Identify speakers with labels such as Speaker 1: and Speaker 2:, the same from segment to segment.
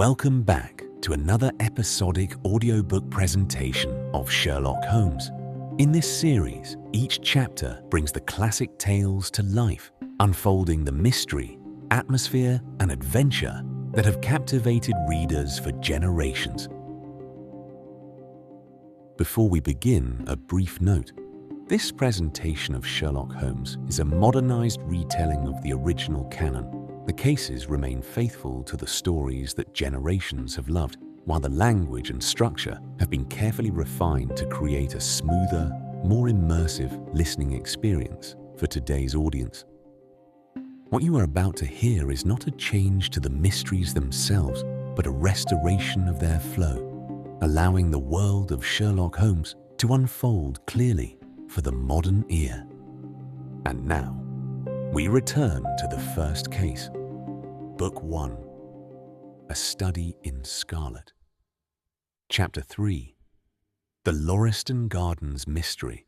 Speaker 1: Welcome back to another episodic audiobook presentation of Sherlock Holmes. In this series, each chapter brings the classic tales to life, unfolding the mystery, atmosphere, and adventure that have captivated readers for generations. Before we begin, a brief note. This presentation of Sherlock Holmes is a modernized retelling of the original canon. The cases remain faithful to the stories that generations have loved, while the language and structure have been carefully refined to create a smoother, more immersive listening experience for today's audience. What you are about to hear is not a change to the mysteries themselves, but a restoration of their flow, allowing the world of Sherlock Holmes to unfold clearly for the modern ear. And now, we return to the first case. Book 1, A Study in Scarlet. Chapter 3, The Lauriston Gardens Mystery.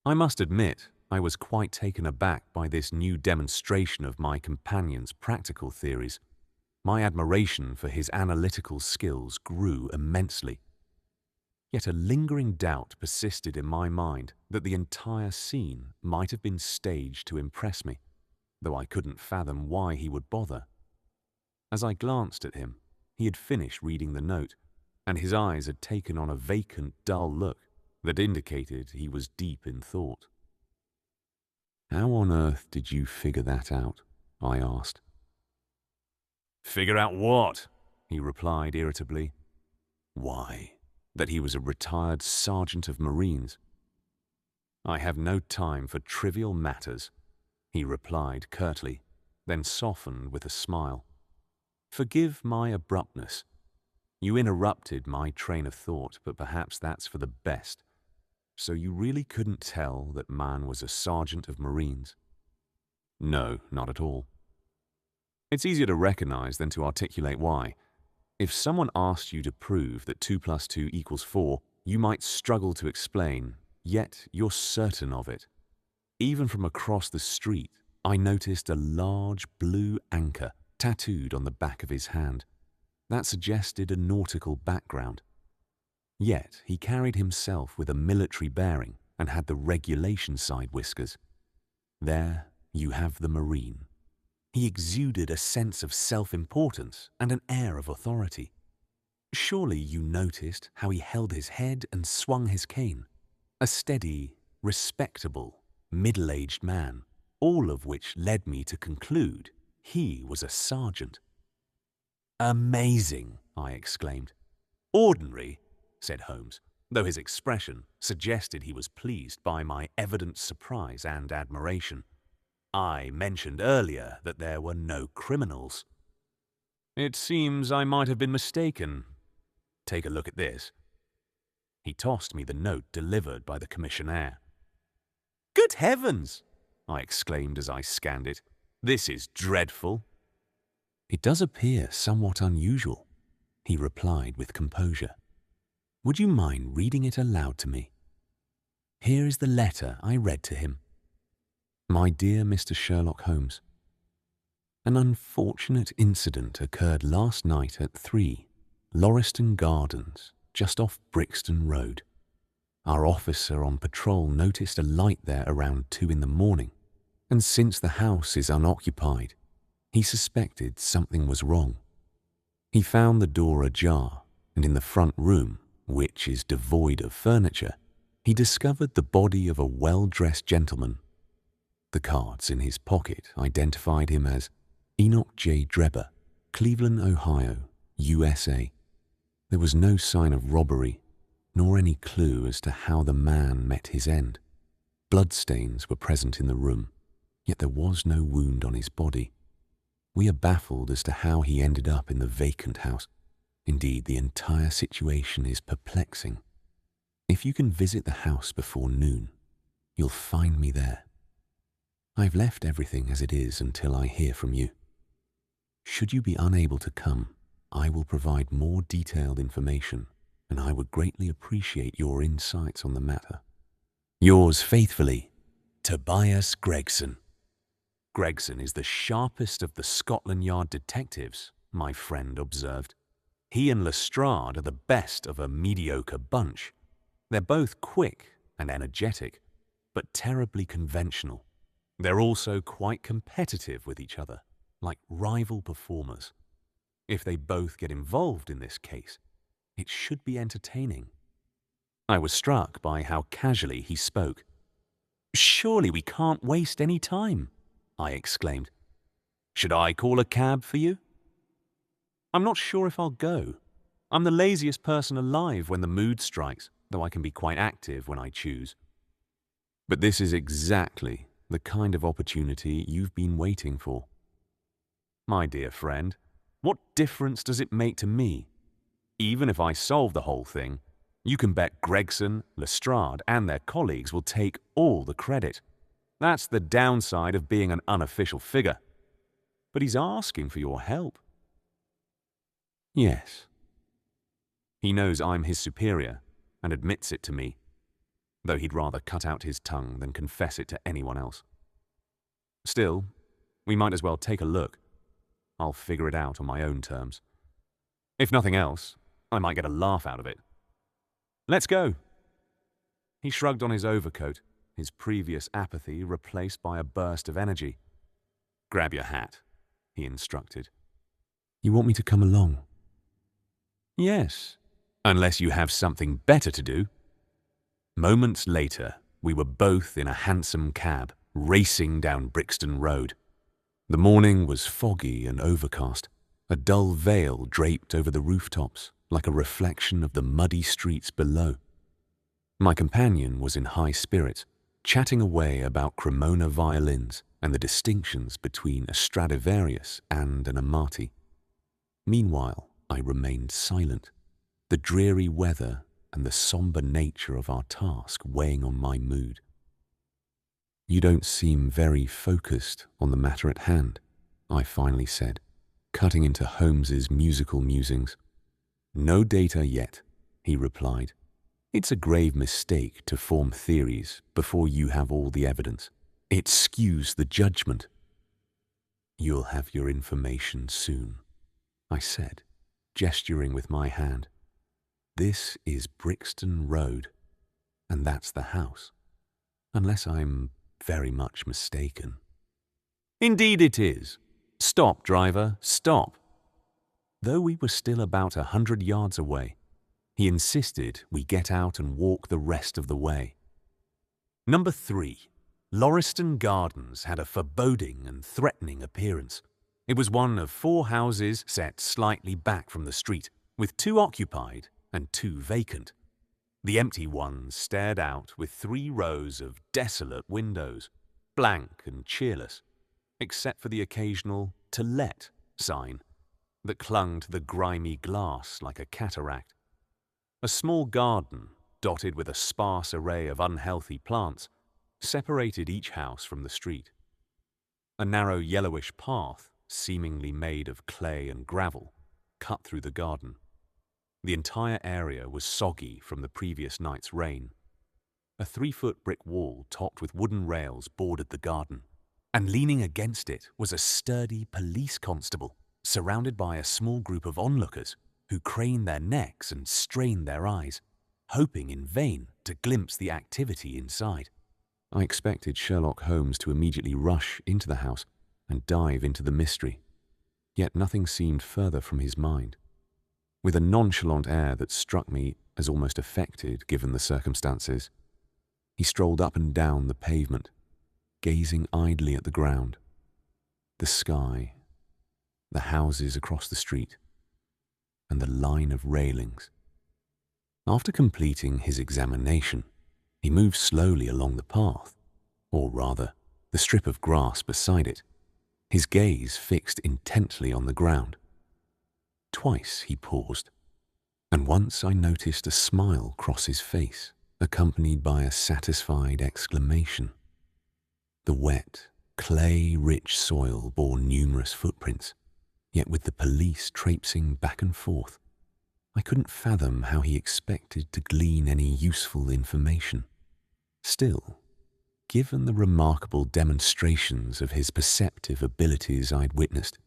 Speaker 1: I must admit, I was quite taken aback by this new demonstration of my companion's practical theories. My admiration for his analytical skills grew immensely. Yet a lingering doubt persisted in my mind that the entire scene might have been staged to impress me, though I couldn't fathom why he would bother. As I glanced at him, he had finished reading the note, and his eyes had taken on a vacant, dull look that indicated he was deep in thought. "How on earth did you figure that out?" I asked.
Speaker 2: "Figure out what?"
Speaker 1: he replied irritably. "Why, that he was a retired sergeant of Marines." "I have no time for trivial matters," he replied curtly, then softened with a smile. "Forgive my abruptness. You interrupted my train of thought, but perhaps that's for the best. So you really couldn't tell that man was a sergeant of Marines?" "No, not at all." "It's easier to recognize than to articulate why. If someone asked you to prove that 2 + 2 = 4, you might struggle to explain, yet you're certain of it. Even from across the street, I noticed a large blue anchor tattooed on the back of his hand. That suggested a nautical background. Yet he carried himself with a military bearing and had the regulation side whiskers. There you have the Marine. He exuded a sense of self-importance and an air of authority. Surely you noticed how he held his head and swung his cane. A steady, respectable, middle-aged man, all of which led me to conclude he was a sergeant. "Amazing!" I exclaimed. "Ordinary," said Holmes, though his expression suggested he was pleased by my evident surprise and admiration. "I mentioned earlier that there were no criminals." "It seems I might have been mistaken. Take a look at this." He tossed me the note delivered by the commissionaire. "Good heavens!" I exclaimed as I scanned it. "This is dreadful." "It does appear somewhat unusual," he replied with composure. "Would you mind reading it aloud to me?" Here is the letter I read to him. "My dear Mr. Sherlock Holmes, an unfortunate incident occurred last night at 3 Lauriston Gardens, just off Brixton Road. Our officer on patrol noticed a light there around 2 in the morning, and since the house is unoccupied, he suspected something was wrong. He found the door ajar, and in the front room, which is devoid of furniture, he discovered the body of a well-dressed gentleman. The cards in his pocket identified him as Enoch J. Drebber, Cleveland, Ohio, USA. There was no sign of robbery, nor any clue as to how the man met his end. Bloodstains were present in the room, yet there was no wound on his body. We are baffled as to how he ended up in the vacant house. Indeed, the entire situation is perplexing. If you can visit the house before noon, you'll find me there. I've left everything as it is until I hear from you. Should you be unable to come, I will provide more detailed information, and I would greatly appreciate your insights on the matter. Yours faithfully, Tobias Gregson. Gregson is the sharpest of the Scotland Yard detectives, my friend observed. He and Lestrade are the best of a mediocre bunch. They're both quick and energetic, but terribly conventional. They're also quite competitive with each other, like rival performers. If they both get involved in this case, it should be entertaining. I was struck by how casually he spoke. "Surely we can't waste any time," I exclaimed. "Should I call a cab for you?" "I'm not sure if I'll go. I'm the laziest person alive when the mood strikes, though I can be quite active when I choose." "But this is exactly the kind of opportunity you've been waiting for." "My dear friend, what difference does it make to me? Even if I solve the whole thing, you can bet Gregson, Lestrade, and their colleagues will take all the credit. That's the downside of being an unofficial figure. But he's asking for your help." "Yes." He knows I'm his superior and admits it to me, though he'd rather cut out his tongue than confess it to anyone else. Still, we might as well take a look. I'll figure it out on my own terms. If nothing else, I might get a laugh out of it. Let's go. He shrugged on his overcoat, his previous apathy replaced by a burst of energy. "Grab your hat," he instructed. "You want me to come along?" "Yes, unless you have something better to do." Moments later, we were both in a hansom cab, racing down Brixton Road. The morning was foggy and overcast. A dull veil draped over the rooftops, like a reflection of the muddy streets below. My companion was in high spirits, chatting away about Cremona violins and the distinctions between a Stradivarius and an Amati. Meanwhile, I remained silent, the dreary weather and the somber nature of our task weighing on my mood. "You don't seem very focused on the matter at hand," I finally said, cutting into Holmes's musical musings. "No data yet," he replied. "It's a grave mistake to form theories before you have all the evidence. It skews the judgment." "You'll have your information soon," I said, gesturing with my hand. "This is Brixton Road, and that's the house, unless I'm very much mistaken." "Indeed it is. Stop, driver, stop." Though we were still about 100 yards away, he insisted we get out and walk the rest of the way. Number 3. Lauriston Gardens had a foreboding and threatening appearance. It was one of 4 houses set slightly back from the street, with 2 occupied and 2 vacant. The empty ones stared out with 3 rows of desolate windows, blank and cheerless, except for the occasional "To Let" sign that clung to the grimy glass like a cataract. A small garden, dotted with a sparse array of unhealthy plants, separated each house from the street. A narrow yellowish path, seemingly made of clay and gravel, cut through the garden. The entire area was soggy from the previous night's rain. A 3-foot brick wall topped with wooden rails bordered the garden, and leaning against it was a sturdy police constable, surrounded by a small group of onlookers who craned their necks and strained their eyes, hoping in vain to glimpse the activity inside. I expected Sherlock Holmes to immediately rush into the house and dive into the mystery, yet nothing seemed further from his mind. With a nonchalant air that struck me as almost affected given the circumstances, he strolled up and down the pavement, gazing idly at the ground, the sky, the houses across the street, and the line of railings. After completing his examination, he moved slowly along the path, or rather, the strip of grass beside it, his gaze fixed intently on the ground. Twice he paused, and once I noticed a smile cross his face, accompanied by a satisfied exclamation. The wet, clay-rich soil bore numerous footprints, yet with the police traipsing back and forth, I couldn't fathom how he expected to glean any useful information. Still, given the remarkable demonstrations of his perceptive abilities I'd witnessed,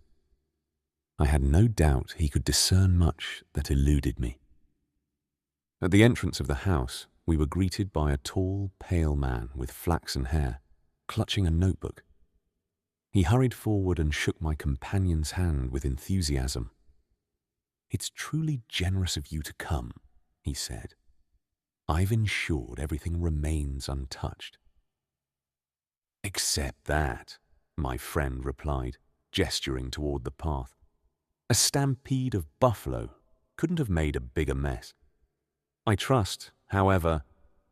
Speaker 1: I had no doubt he could discern much that eluded me. At the entrance of the house, we were greeted by a tall, pale man with flaxen hair, clutching a notebook. He hurried forward and shook my companion's hand with enthusiasm. "It's truly generous of you to come," he said. "I've ensured everything remains untouched." "Except that," my friend replied, gesturing toward the path. "A stampede of buffalo couldn't have made a bigger mess. I trust, however,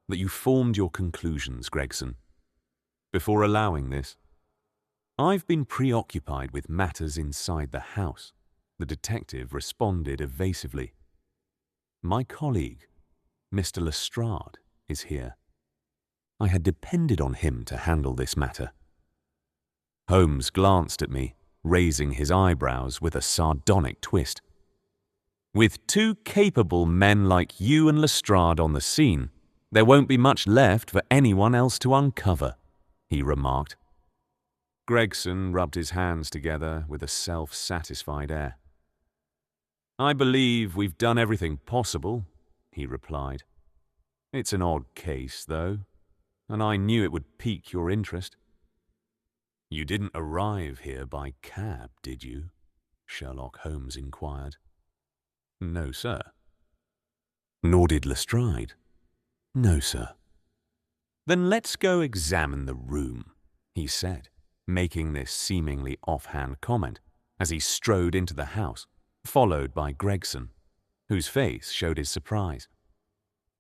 Speaker 1: that you formed your conclusions, Gregson. Before allowing this, I've been preoccupied with matters inside the house," the detective responded evasively. "My colleague, Mr. Lestrade, is here. I had depended on him to handle this matter." Holmes glanced at me, raising his eyebrows with a sardonic twist. "With two capable men like you and Lestrade on the scene, there won't be much left for anyone else to uncover," he remarked. Gregson rubbed his hands together with a self-satisfied air. "I believe we've done everything possible," he replied. "It's an odd case, though, and I knew it would pique your interest." "You didn't arrive here by cab, did you?" Sherlock Holmes inquired. "No, sir." "Nor did Lestrade?" "No, sir." "Then let's go examine the room," he said, making this seemingly offhand comment as he strode into the house, followed by Gregson, whose face showed his surprise.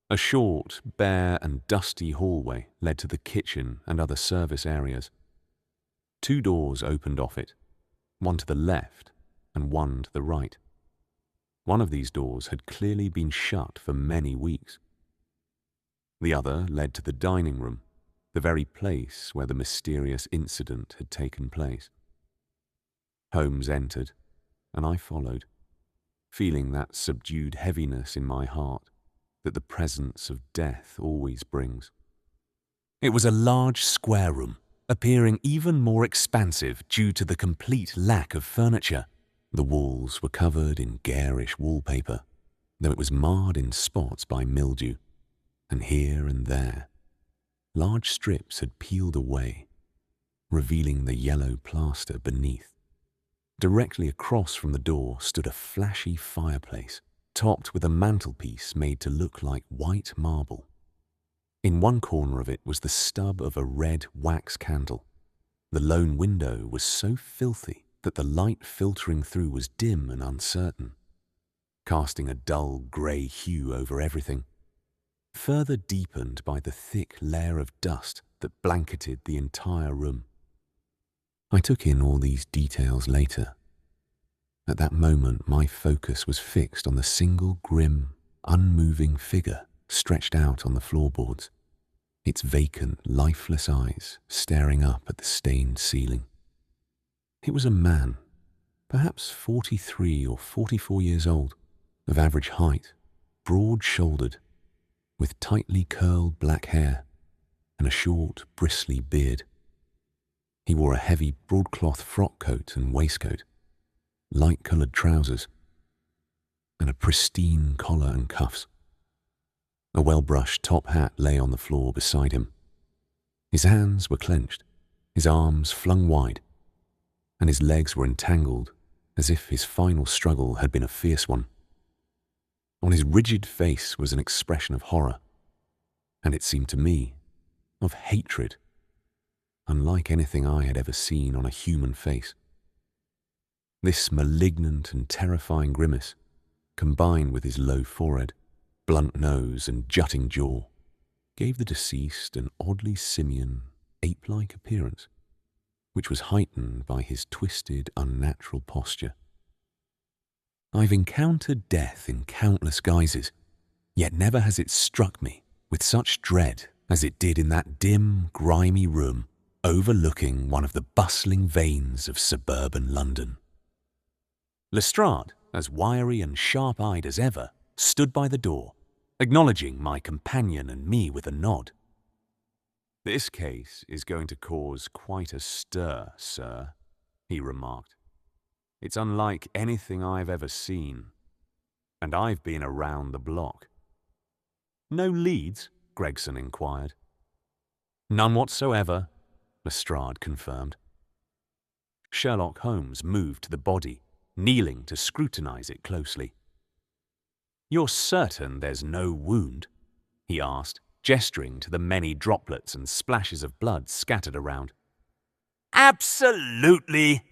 Speaker 1: A short, bare and dusty hallway led to the kitchen and other service areas. Two doors opened off it, one to the left and one to the right. One of these doors had clearly been shut for many weeks. The other led to the dining room, the very place where the mysterious incident had taken place. Holmes entered, and I followed, feeling that subdued heaviness in my heart that the presence of death always brings. It was a large square room, appearing even more expansive due to the complete lack of furniture. The walls were covered in garish wallpaper, though it was marred in spots by mildew, and here and there, large strips had peeled away, revealing the yellow plaster beneath. Directly across from the door stood a flashy fireplace, topped with a mantelpiece made to look like white marble. In one corner of it was the stub of a red wax candle. The lone window was so filthy that the light filtering through was dim and uncertain, casting a dull grey hue over everything, further deepened by the thick layer of dust that blanketed the entire room. I took in all these details later. At that moment, my focus was fixed on the single grim, unmoving figure stretched out on the floorboards, its vacant, lifeless eyes staring up at the stained ceiling. It was a man, perhaps 43 or 44 years old, of average height, broad-shouldered, with tightly curled black hair and a short, bristly beard. He wore a heavy broadcloth frock coat and waistcoat, light-coloured trousers, and a pristine collar and cuffs. A well-brushed top hat lay on the floor beside him. His hands were clenched, his arms flung wide, and his legs were entangled as if his final struggle had been a fierce one. On his rigid face was an expression of horror, and it seemed to me, of hatred, unlike anything I had ever seen on a human face. This malignant and terrifying grimace, combined with his low forehead, blunt nose and jutting jaw, gave the deceased an oddly simian, ape-like appearance, which was heightened by his twisted, unnatural posture. I've encountered death in countless guises, yet never has it struck me with such dread as it did in that dim, grimy room overlooking one of the bustling veins of suburban London. Lestrade, as wiry and sharp-eyed as ever, stood by the door, acknowledging my companion and me with a nod. "This case is going to cause quite a stir, sir," he remarked. It's unlike anything I've ever seen, and I've been around the block." "No leads?" Gregson inquired. "None whatsoever," Lestrade confirmed. Sherlock Holmes moved to the body, kneeling to scrutinize it closely. "You're certain there's no wound?" he asked, gesturing to the many droplets and splashes of blood scattered around. "Absolutely!"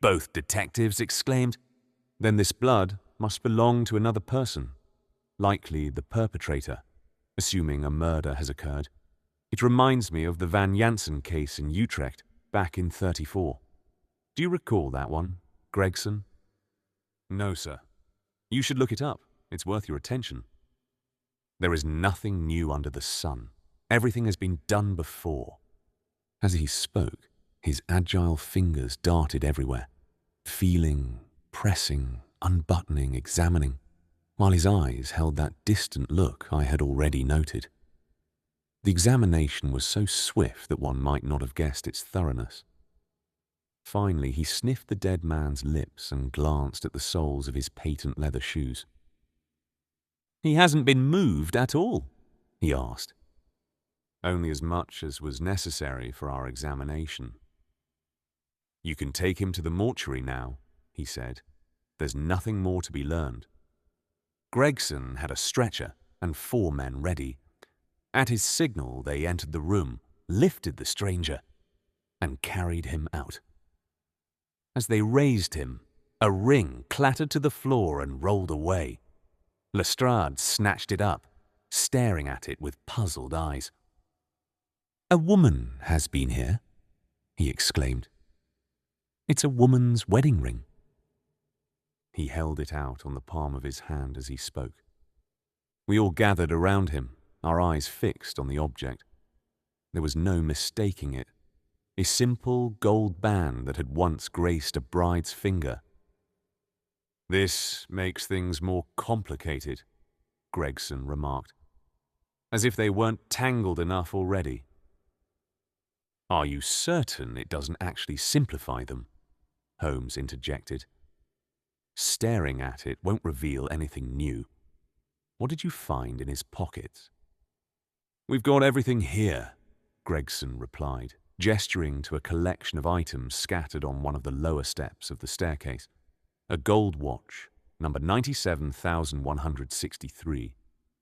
Speaker 1: both detectives exclaimed. "Then this blood must belong to another person, likely the perpetrator, assuming a murder has occurred. It reminds me of the Van Jansen case in Utrecht back in '34. Do you recall that one, Gregson?" "No, sir." "You should look it up. It's worth your attention. There is nothing new under the sun. Everything has been done before." As he spoke, his agile fingers darted everywhere, feeling, pressing, unbuttoning, examining, while his eyes held that distant look I had already noted. The examination was so swift that one might not have guessed its thoroughness. Finally, he sniffed the dead man's lips and glanced at the soles of his patent leather shoes. "He hasn't been moved at all?" he asked. "Only as much as was necessary for our examination." "You can take him to the mortuary now," he said. "There's nothing more to be learned." Gregson had a stretcher and 4 men ready. At his signal, they entered the room, lifted the stranger, and carried him out. As they raised him, a ring clattered to the floor and rolled away. Lestrade snatched it up, staring at it with puzzled eyes. "A woman has been here," he exclaimed. "It's a woman's wedding ring." He held it out on the palm of his hand as he spoke. We all gathered around him, our eyes fixed on the object. There was no mistaking it. A simple gold band that had once graced a bride's finger. "This makes things more complicated," Gregson remarked, "as if they weren't tangled enough already." "Are you certain it doesn't actually simplify them?" Holmes interjected. "Staring at it won't reveal anything new. What did you find in his pockets?" "We've got everything here," Gregson replied, gesturing to a collection of items scattered on one of the lower steps of the staircase. A gold watch, number 97,163,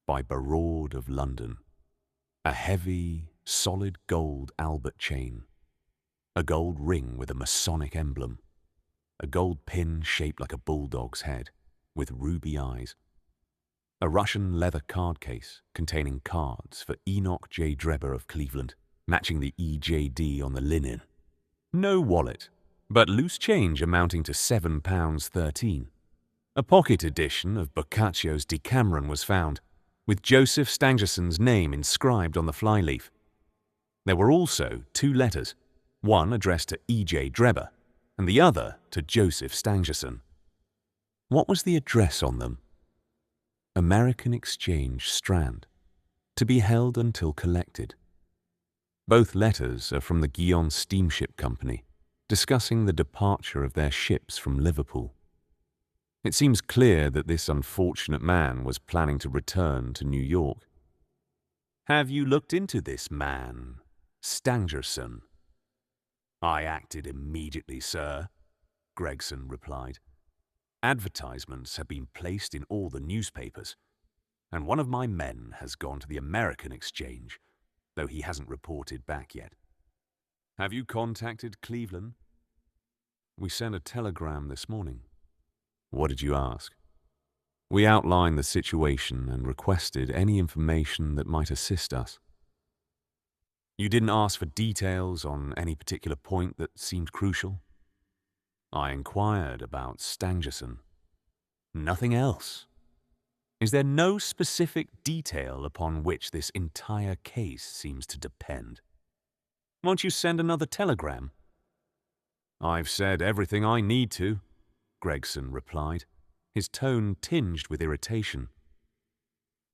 Speaker 1: by Barrord of London. A heavy, solid gold Albert chain. A gold ring with a Masonic emblem. A gold pin shaped like a bulldog's head, with ruby eyes. A Russian leather card case containing cards for Enoch J. Drebber of Cleveland, matching the EJD on the linen. No wallet, but loose change amounting to £7.13. A pocket edition of Boccaccio's Decameron was found, with Joseph Stangerson's name inscribed on the flyleaf. There were also 2 letters, one addressed to E.J. Drebber and the other to Joseph Stangerson. What was the address on them? American Exchange, Strand, to be held until collected. Both letters are from the Guion Steamship Company, discussing the departure of their ships from Liverpool. It seems clear that this unfortunate man was planning to return to New York. "Have you looked into this man, Stangerson?" "I acted immediately, sir," Gregson replied. "Advertisements have been placed in all the newspapers, and one of my men has gone to the American Exchange, though he hasn't reported back yet." "Have you contacted Cleveland?" "We sent a telegram this morning." "What did you ask?" "We outlined the situation and requested any information that might assist us." "You didn't ask for details on any particular point that seemed crucial?" "I inquired about Stangerson." "Nothing else? Is there no specific detail upon which this entire case seems to depend? Won't you send another telegram?" "I've said everything I need to," Gregson replied, his tone tinged with irritation.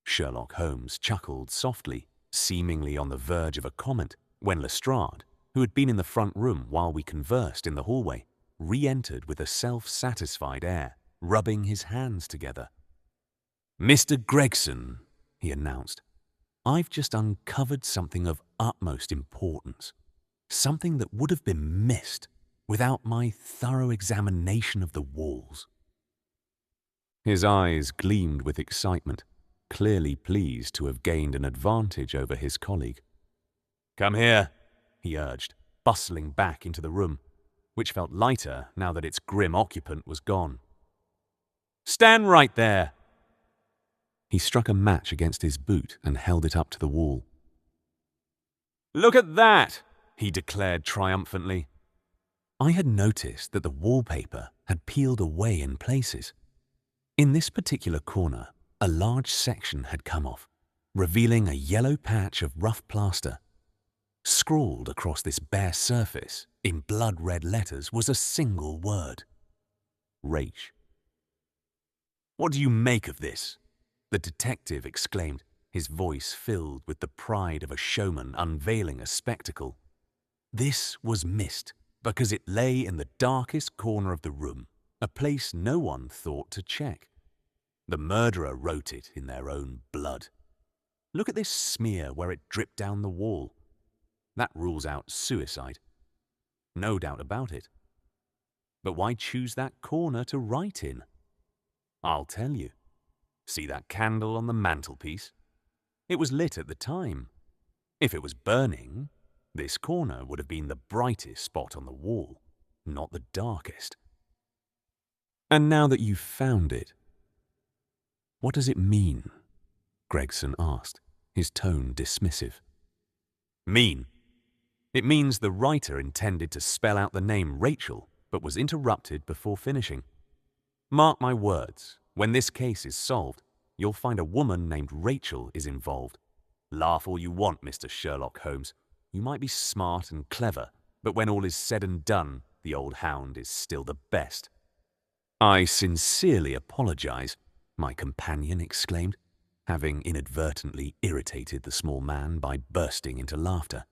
Speaker 1: Sherlock Holmes chuckled softly, seemingly on the verge of a comment, when Lestrade, who had been in the front room while we conversed in the hallway, re-entered with a self-satisfied air, rubbing his hands together. "Mr. Gregson," he announced, "I've just uncovered something of utmost importance, something that would have been missed without my thorough examination of the walls." His eyes gleamed with excitement, clearly pleased to have gained an advantage over his colleague. "Come here," he urged, bustling back into the room, which felt lighter now that its grim occupant was gone. "Stand right there!" He struck a match against his boot and held it up to the wall. "Look at that!" he declared triumphantly. I had noticed that the wallpaper had peeled away in places. In this particular corner, a large section had come off, revealing a yellow patch of rough plaster. Scrawled across this bare surface, in blood-red letters, was a single word: Rach. "What do you make of this?" the detective exclaimed, his voice filled with the pride of a showman unveiling a spectacle. This was missed because it lay in the darkest corner of the room, a place no one thought to check. The murderer wrote it in their own blood. Look at this smear where it dripped down the wall. That rules out suicide. No doubt about it. But why choose that corner to write in? I'll tell you. See that candle on the mantelpiece? It was lit at the time. If it was burning, this corner would have been the brightest spot on the wall, not the darkest. And now that you've found it, what does it mean? Gregson asked, his tone dismissive. Mean? It means the writer intended to spell out the name Rachel, but was interrupted before finishing. Mark my words, when this case is solved, you'll find a woman named Rachel is involved. Laugh all you want, Mr. Sherlock Holmes. You might be smart and clever, but when all is said and done, the old hound is still the best. I sincerely apologize, my companion exclaimed, having inadvertently irritated the small man by bursting into laughter.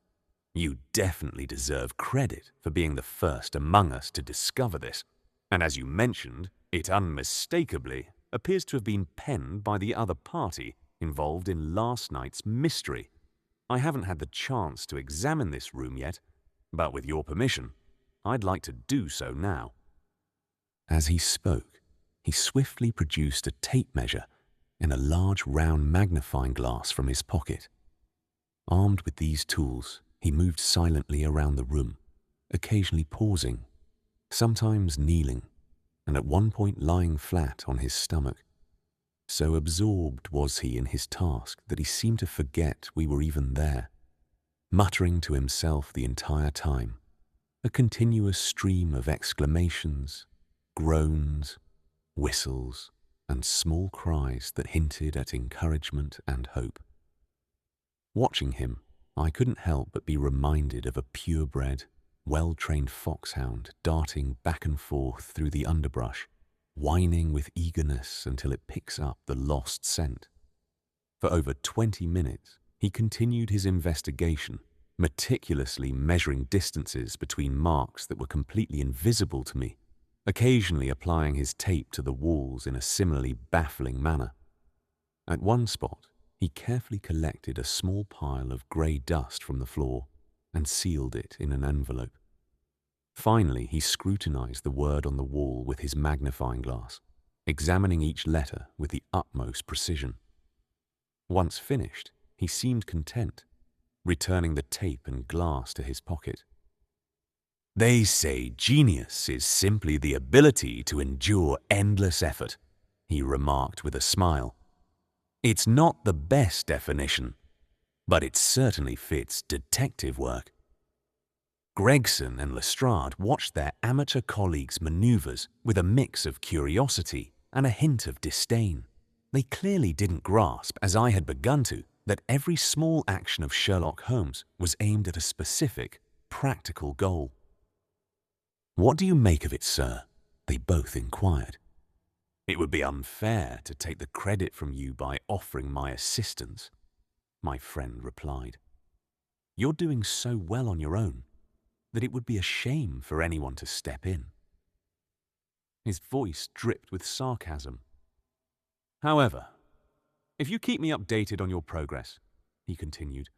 Speaker 1: You definitely deserve credit for being the first among us to discover this, and as you mentioned, it unmistakably appears to have been penned by the other party involved in last night's mystery. I haven't had the chance to examine this room yet, but with your permission, I'd like to do so now. As he spoke, he swiftly produced a tape measure and a large round magnifying glass from his pocket. Armed with these tools, he moved silently around the room, occasionally pausing, sometimes kneeling, and at one point lying flat on his stomach. So absorbed was he in his task that he seemed to forget we were even there, muttering to himself the entire time, a continuous stream of exclamations, groans, whistles, and small cries that hinted at encouragement and hope. Watching him, I couldn't help but be reminded of a purebred, well-trained foxhound darting back and forth through the underbrush, whining with eagerness until it picks up the lost scent. For over 20 minutes, he continued his investigation, meticulously measuring distances between marks that were completely invisible to me, occasionally applying his tape to the walls in a similarly baffling manner. At one spot, he carefully collected a small pile of grey dust from the floor and sealed it in an envelope. Finally, he scrutinized the word on the wall with his magnifying glass, examining each letter with the utmost precision. Once finished, he seemed content, returning the tape and glass to his pocket. They say genius is simply the ability to endure endless effort, he remarked with a smile. It's not the best definition, but it certainly fits detective work. Gregson and Lestrade watched their amateur colleagues' maneuvers with a mix of curiosity and a hint of disdain. They clearly didn't grasp, as I had begun to, that every small action of Sherlock Holmes was aimed at a specific, practical goal. What do you make of it, sir? They both inquired. It would be unfair to take the credit from you by offering my assistance, my friend replied. You're doing so well on your own that it would be a shame for anyone to step in. His voice dripped with sarcasm. "However, if you keep me updated on your progress," he continued,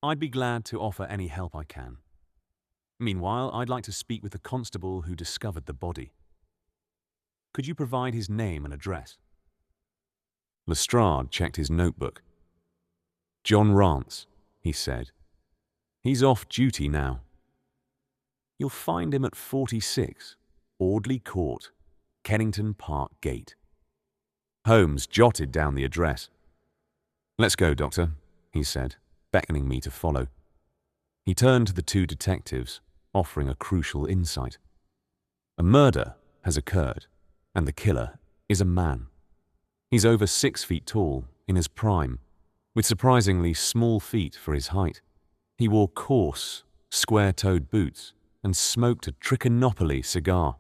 Speaker 1: "I'd be glad to offer any help I can. Meanwhile, I'd like to speak with the constable who discovered the body. Could you provide his name and address?" Lestrade checked his notebook. "John Rance," he said. "He's off duty now. You'll find him at 46, Audley Court, Kennington Park Gate." Holmes jotted down the address. "Let's go, Doctor," he said, beckoning me to follow. He turned to the two detectives, offering a crucial insight. A murder has occurred, and the killer is a man. He's over 6 feet tall, in his prime, with surprisingly small feet for his height. He wore coarse, square-toed boots and smoked a Trichinopoly cigar.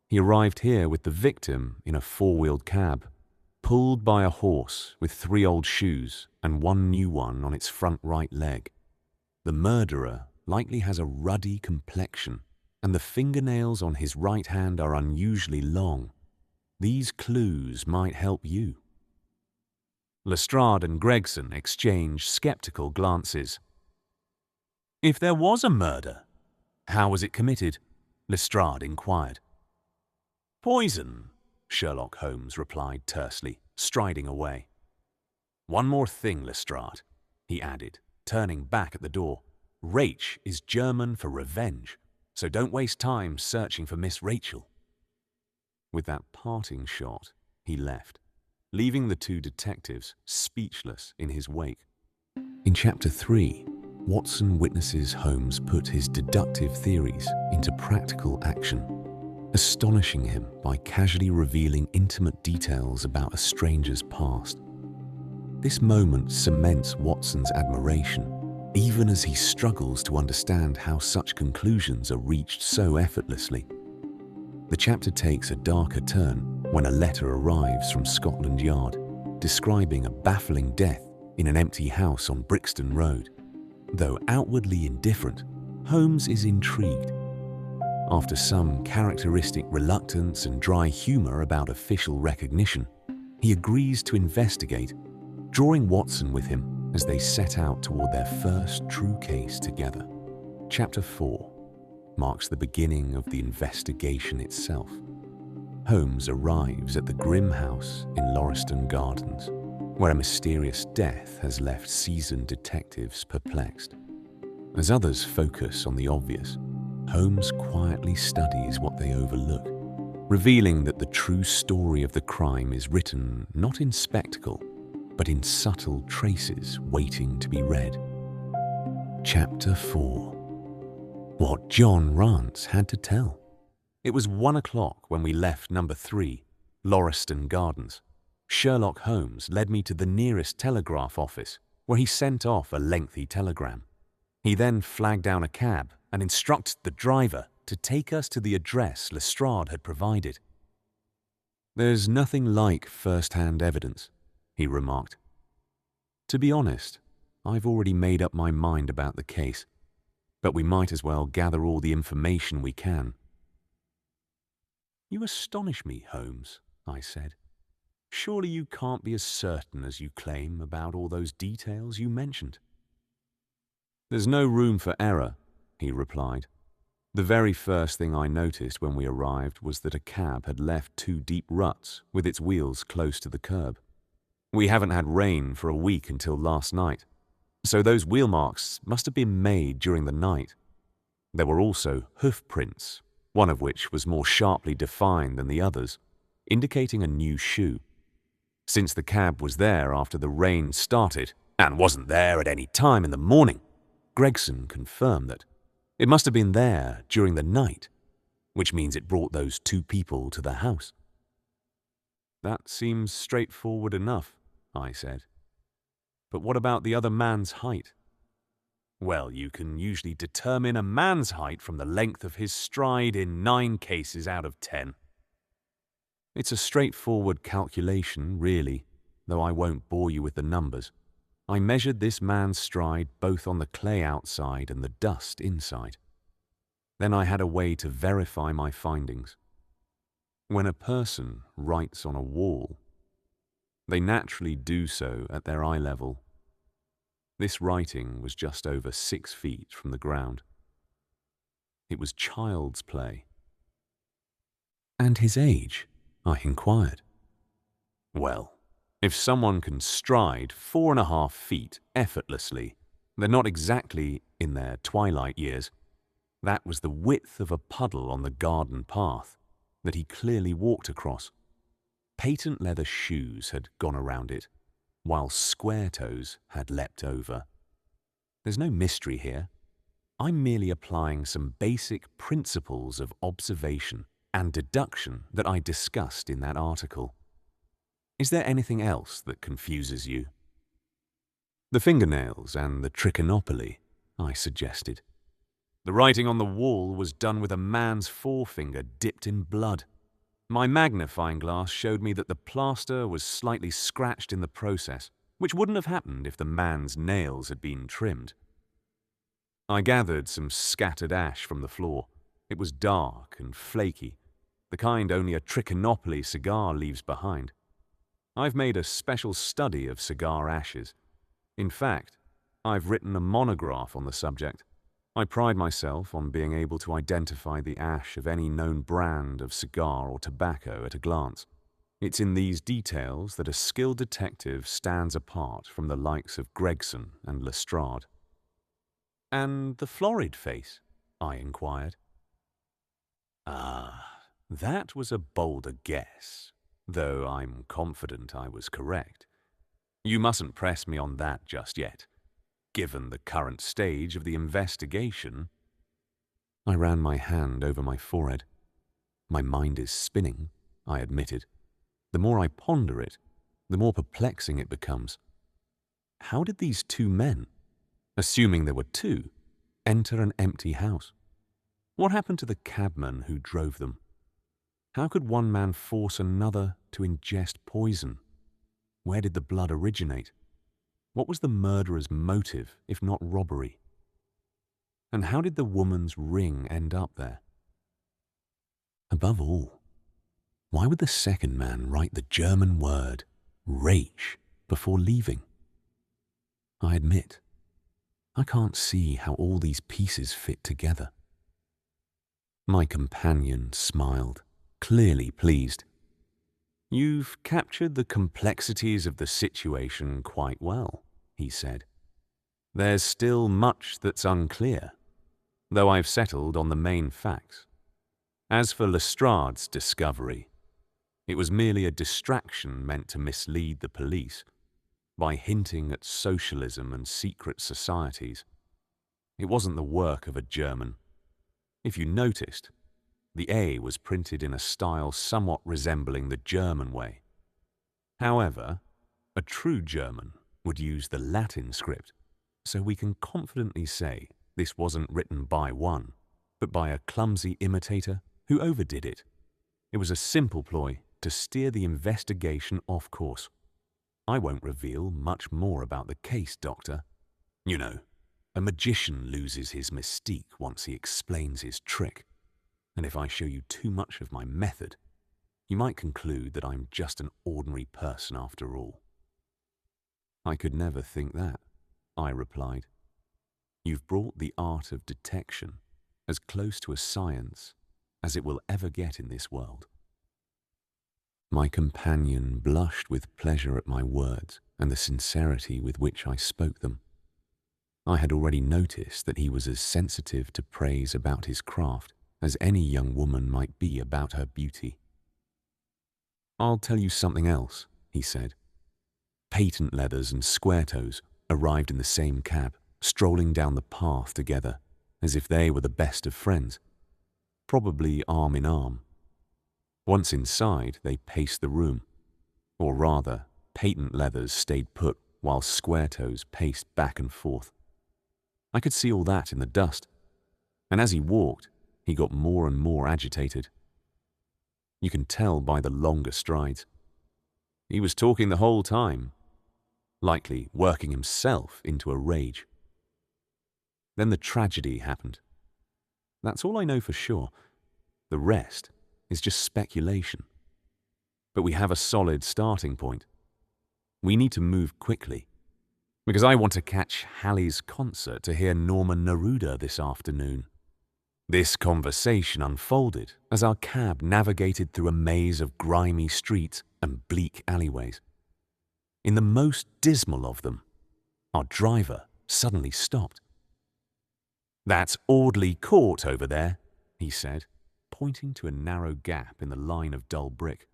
Speaker 1: He arrived here with the victim in a 4-wheeled cab, pulled by a horse with 3 old shoes and 1 new one on its front right leg. The murderer likely has a ruddy complexion, and the fingernails on his right hand are unusually long. These clues might help you. Lestrade and Gregson exchanged skeptical glances. "If there was a murder, how was it committed?" Lestrade inquired. "Poison," Sherlock Holmes replied tersely, striding away. "One more thing, Lestrade," he added, turning back at the door. "Rach is German for revenge, so don't waste time searching for Miss Rachel." With that parting shot, he left, leaving the two detectives speechless in his wake. In Chapter 3, Watson witnesses Holmes put his deductive theories into practical action, astonishing him by casually revealing intimate details about a stranger's past. This moment cements Watson's admiration, even as he struggles to understand how such conclusions are reached so effortlessly. The chapter takes a darker turn when a letter arrives from Scotland Yard, describing a baffling death in an empty house on Brixton Road. Though outwardly indifferent, Holmes is intrigued. After some characteristic reluctance and dry humor about official recognition, he agrees to investigate, drawing Watson with him as they set out toward their first true case together. Chapter 4 marks the beginning of the investigation itself. Holmes arrives at the grim house in Lauriston Gardens, where a mysterious death has left seasoned detectives perplexed. As others focus on the obvious, Holmes quietly studies what they overlook, revealing that the true story of the crime is written not in spectacle, but in subtle traces waiting to be read. Chapter 4. What John Rance had to tell. It was 1 o'clock when we left number 3, Lauriston Gardens. Sherlock Holmes led me to the nearest telegraph office, where he sent off a lengthy telegram. He then flagged down a cab and instructed the driver to take us to the address Lestrade had provided. "There's nothing like first-hand evidence," he remarked. "To be honest, I've already made up my mind about the case, but we might as well gather all the information we can." "You astonish me, Holmes," I said. "Surely you can't be as certain as you claim about all those details you mentioned." "There's no room for error," he replied. "The very first thing I noticed when we arrived was that a cab had left 2 deep ruts with its wheels close to the curb. We haven't had rain for a week until last night, so those wheel marks must have been made during the night. There were also hoof prints, one of which was more sharply defined than the others, indicating a new shoe. Since the cab was there after the rain started and wasn't there at any time in the morning, Gregson confirmed that it must have been there during the night, which means it brought those 2 people to the house." "That seems straightforward enough," I said. "But what about the other man's height?" "Well, you can usually determine a man's height from the length of his stride in 9 cases out of 10. It's a straightforward calculation, really, though I won't bore you with the numbers. I measured this man's stride both on the clay outside and the dust inside. Then I had a way to verify my findings. When a person writes on a wall, they naturally do so at their eye level. This writing was just over 6 feet from the ground. It was child's play. And his age? I inquired. Well, if someone can stride 4.5 feet effortlessly, they're not exactly in their twilight years. That was the width of a puddle on the garden path that he clearly walked across. Patent leather shoes had gone around it, while square toes had leapt over. There's no mystery here. I'm merely applying some basic principles of observation and deduction that I discussed in that article. Is there anything else that confuses you? The fingernails and the trichinopoly, I suggested. The writing on the wall was done with a man's forefinger dipped in blood. My magnifying glass showed me that the plaster was slightly scratched in the process, which wouldn't have happened if the man's nails had been trimmed. I gathered some scattered ash from the floor. It was dark and flaky, the kind only a trichinopoly cigar leaves behind. I've made a special study of cigar ashes. In fact, I've written a monograph on the subject. I pride myself on being able to identify the ash of any known brand of cigar or tobacco at a glance. It's in these details that a skilled detective stands apart from the likes of Gregson and Lestrade. And the florid face? I inquired. That was a bolder guess, though I'm confident I was correct. You mustn't press me on that just yet. Given the current stage of the investigation. I ran my hand over my forehead. My mind is spinning, I admitted. The more I ponder it, the more perplexing it becomes. How did these two men, assuming there were two, enter an empty house? What happened to the cabman who drove them? How could one man force another to ingest poison? Where did the blood originate? What was the murderer's motive, if not robbery? And how did the woman's ring end up there? Above all, why would the second man write the German word Rach before leaving? I admit, I can't see how all these pieces fit together. My companion smiled, clearly pleased. You've captured the complexities of the situation quite well, he said. There's still much that's unclear, though I've settled on the main facts. As for Lestrade's discovery, it was merely a distraction meant to mislead the police by hinting at socialism and secret societies. It wasn't the work of a German. If you noticed, the A was printed in a style somewhat resembling the German way. However, a true German would use the Latin script, so we can confidently say this wasn't written by one, but by a clumsy imitator who overdid it. It was a simple ploy to steer the investigation off course. I won't reveal much more about the case, Doctor. You know, a magician loses his mystique once he explains his trick. And if I show you too much of my method, you might conclude that I'm just an ordinary person after all. I could never think that, I replied. You've brought the art of detection as close to a science as it will ever get in this world. My companion blushed with pleasure at my words and the sincerity with which I spoke them. I had already noticed that he was as sensitive to praise about his craft as any young woman might be about her beauty. I'll tell you something else, he said. Patent leathers and square toes arrived in the same cab, strolling down the path together, as if they were the best of friends, probably arm in arm. Once inside, they paced the room, or rather, patent leathers stayed put while square toes paced back and forth. I could see all that in the dust, and as he walked, he got more and more agitated. You can tell by the longer strides. He was talking the whole time, likely working himself into a rage. Then the tragedy happened. That's all I know for sure. The rest is just speculation. But we have a solid starting point. We need to move quickly, because I want to catch Hallie's concert to hear Norman Neruda this afternoon. This conversation unfolded as our cab navigated through a maze of grimy streets and bleak alleyways. In the most dismal of them, our driver suddenly stopped. "That's Audley Court over there," he said, pointing to a narrow gap in the line of dull brick.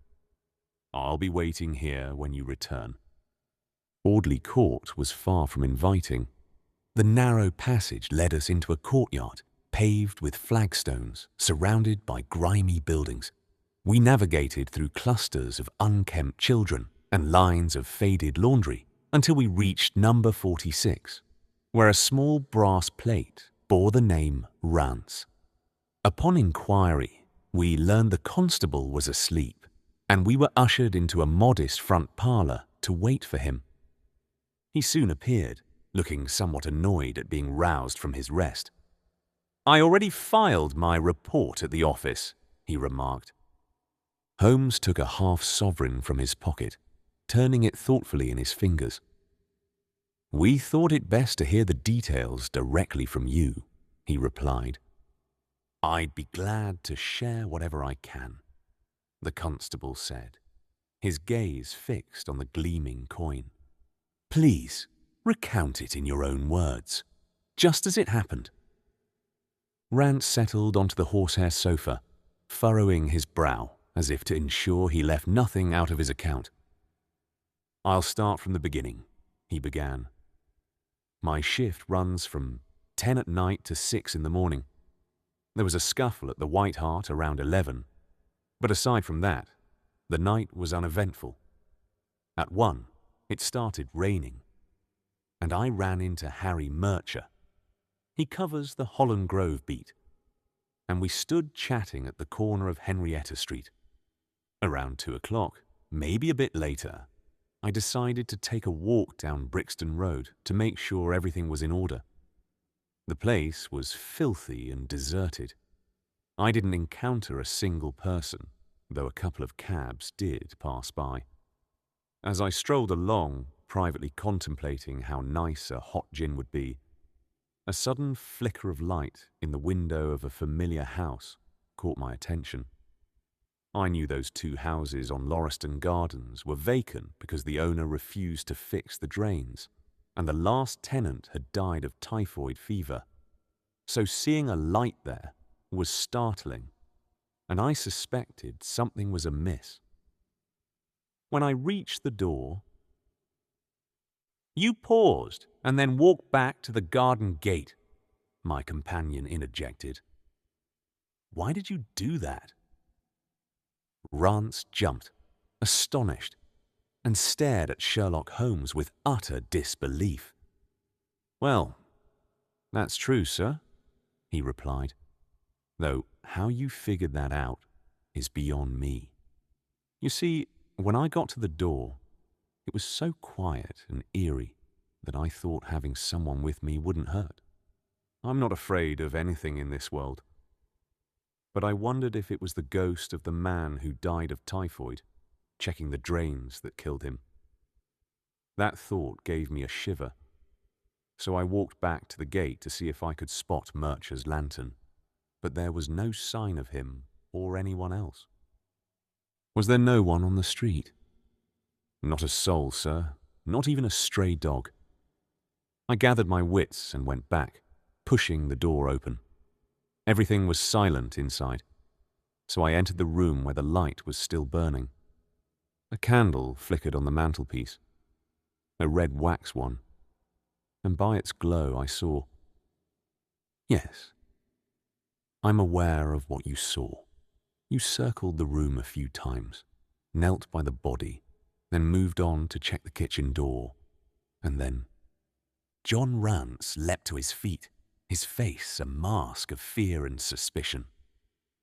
Speaker 1: "I'll be waiting here when you return." Audley Court was far from inviting. The narrow passage led us into a courtyard paved with flagstones, surrounded by grimy buildings. We navigated through clusters of unkempt children and lines of faded laundry until we reached number 46, where a small brass plate bore the name Rance. Upon inquiry, we learned the constable was asleep, and we were ushered into a modest front parlour to wait for him. He soon appeared, looking somewhat annoyed at being roused from his rest. "I already filed my report at the office," he remarked. Holmes took a half-sovereign from his pocket, turning it thoughtfully in his fingers. "We thought it best to hear the details directly from you," he replied. "I'd be glad to share whatever I can," the constable said, his gaze fixed on the gleaming coin. "Please, recount it in your own words, just as it happened." Rance settled onto the horsehair sofa, furrowing his brow as if to ensure he left nothing out of his account. "I'll start from the beginning," he began. "My shift runs from 10 at night to 6 in the morning. There was a scuffle at the White Hart around 11, but aside from that, the night was uneventful. At 1, it started raining, and I ran into Harry Murcher. He covers the Holland Grove beat, and we stood chatting at the corner of Henrietta Street. Around 2 o'clock, maybe a bit later, I decided to take a walk down Brixton Road to make sure everything was in order. The place was filthy and deserted. I didn't encounter a single person, though a couple of cabs did pass by. As I strolled along, privately contemplating how nice a hot gin would be, a sudden flicker of light in the window of a familiar house caught my attention. I knew those 2 houses on Lauriston Gardens were vacant because the owner refused to fix the drains, and the last tenant had died of typhoid fever. So seeing a light there was startling, and I suspected something was amiss. When I reached the door, "You paused and then walked back to the garden gate," my companion interjected. "Why did you do that?" Rance jumped, astonished, and stared at Sherlock Holmes with utter disbelief. "Well, that's true, sir," he replied, "though how you figured that out is beyond me. You see, when I got to the door, it was so quiet and eerie that I thought having someone with me wouldn't hurt. I'm not afraid of anything in this world. But I wondered if it was the ghost of the man who died of typhoid, checking the drains, that killed him. That thought gave me a shiver, so I walked back to the gate to see if I could spot Murcher's lantern, but there was no sign of him or anyone else." "Was there no one on the street?" "Not a soul, sir, not even a stray dog." I gathered my wits and went back, pushing the door open. Everything was silent inside, so I entered the room where the light was still burning. A candle flickered on the mantelpiece, a red wax one, and by its glow I saw. Yes, I'm aware of what you saw. You circled the room a few times, knelt by the body, then moved on to check the kitchen door, and then John Rance leapt to his feet, his face a mask of fear and suspicion.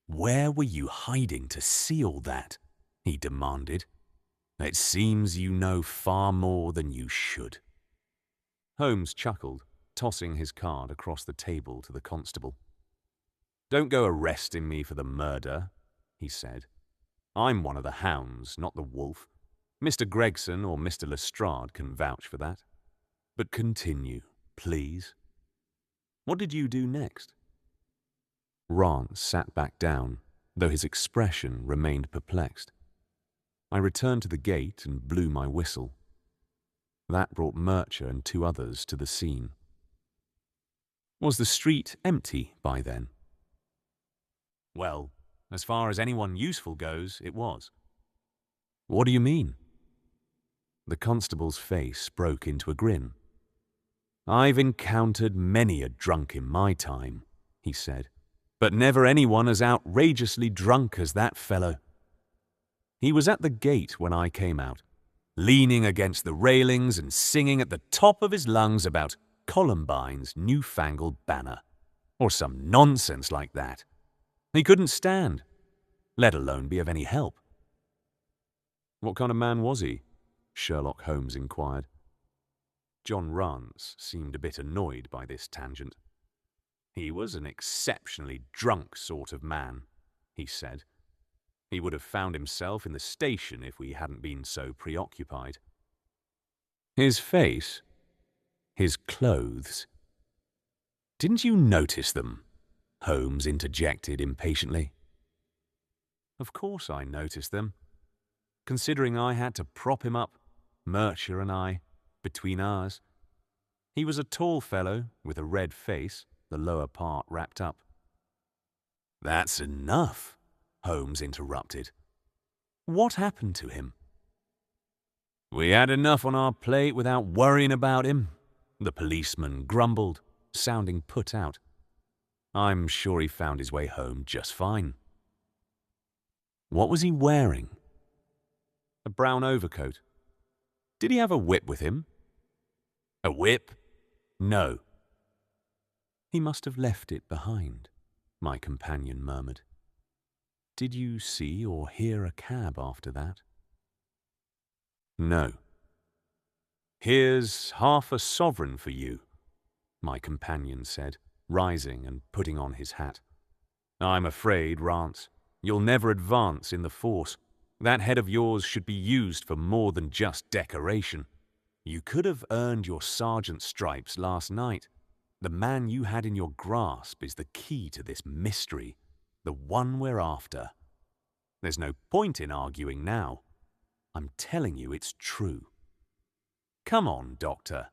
Speaker 1: "Where were you hiding to see all that?" he demanded. "It seems you know far more than you should." Holmes chuckled, tossing his card across the table to the constable. "Don't go arresting me for the murder," he said. I'm one of the hounds, not the wolf. Mr. Gregson or Mr. Lestrade can vouch for that. But continue, please. What did you do next? Rance sat back down, though his expression remained perplexed. I returned to the gate and blew my whistle. That brought Murcher and 2 others to the scene. Was the street empty by then? Well, as far as anyone useful goes, it was. What do you mean? The constable's face broke into a grin. I've encountered many a drunk in my time, he said, but never anyone as outrageously drunk as that fellow. He was at the gate when I came out, leaning against the railings and singing at the top of his lungs about Columbine's newfangled banner, or some nonsense like that. He couldn't stand, let alone be of any help. What kind of man was he? Sherlock Holmes inquired. John Rance seemed a bit annoyed by this tangent. He was an exceptionally drunk sort of man, he said. He would have found himself in the station if we hadn't been so preoccupied. His face, his clothes. Didn't you notice them? Holmes interjected impatiently. Of course I noticed them, considering I had to prop him up, Murcher and I, between ours. He was a tall fellow with a red face, the lower part wrapped up. That's enough, Holmes interrupted. What happened to him? We had enough on our plate without worrying about him, the policeman grumbled, sounding put out. I'm sure he found his way home just fine. What was he wearing? A brown overcoat. Did he have a whip with him? A whip? No. He must have left it behind, my companion murmured. Did you see or hear a cab after that? No. Here's half a sovereign for you, my companion said, rising and putting on his hat. I'm afraid, Rance, you'll never advance in the force. That head of yours should be used for more than just decoration. You could have earned your sergeant's stripes last night. The man you had in your grasp is the key to this mystery, the one we're after. There's no point in arguing now. I'm telling you it's true. Come on, Doctor.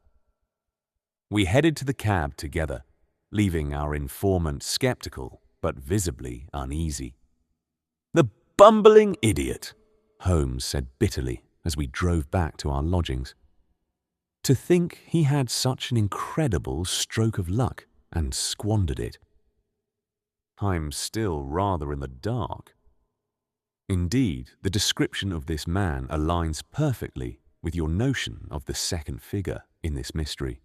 Speaker 1: We headed to the cab together, leaving our informant skeptical but visibly uneasy. The bumbling idiot, Holmes said bitterly as we drove back to our lodgings. To think he had such an incredible stroke of luck and squandered it. I'm still rather in the dark. Indeed, the description of this man aligns perfectly with your notion of the second figure in this mystery.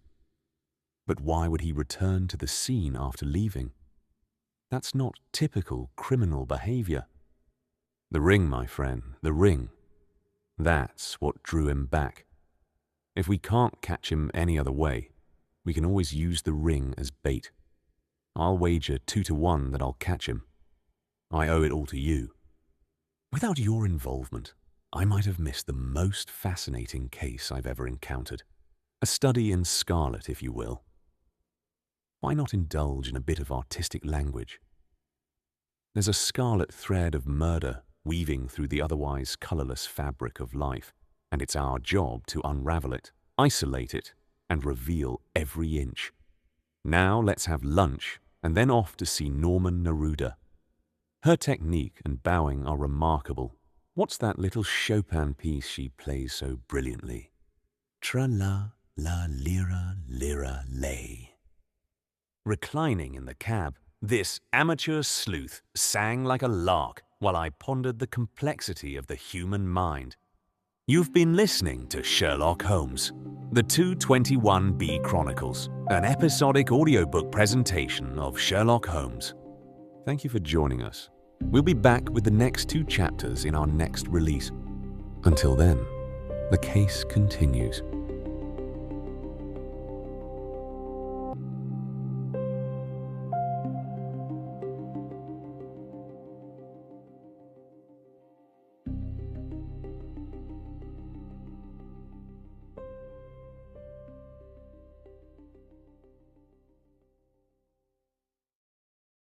Speaker 1: But why would he return to the scene after leaving? That's not typical criminal behavior. The ring, my friend, the ring. That's what drew him back. If we can't catch him any other way, we can always use the ring as bait. I'll wager 2-1 that I'll catch him. I owe it all to you. Without your involvement, I might have missed the most fascinating case I've ever encountered. A study in Scarlet, if you will. Why not indulge in a bit of artistic language? There's a scarlet thread of murder weaving through the otherwise colourless fabric of life, and it's our job to unravel it, isolate it, and reveal every inch. Now let's have lunch and then off to see Norman Neruda. Her technique and bowing are remarkable. What's that little Chopin piece she plays so brilliantly? Tra-la, la, lira, lira, lay. Reclining in the cab, this amateur sleuth sang like a lark while I pondered the complexity of the human mind. You've been listening to Sherlock Holmes, the 221B Chronicles, an episodic audiobook presentation of Sherlock Holmes. Thank you for joining us. We'll be back with the next 2 chapters in our next release. Until then, the case continues.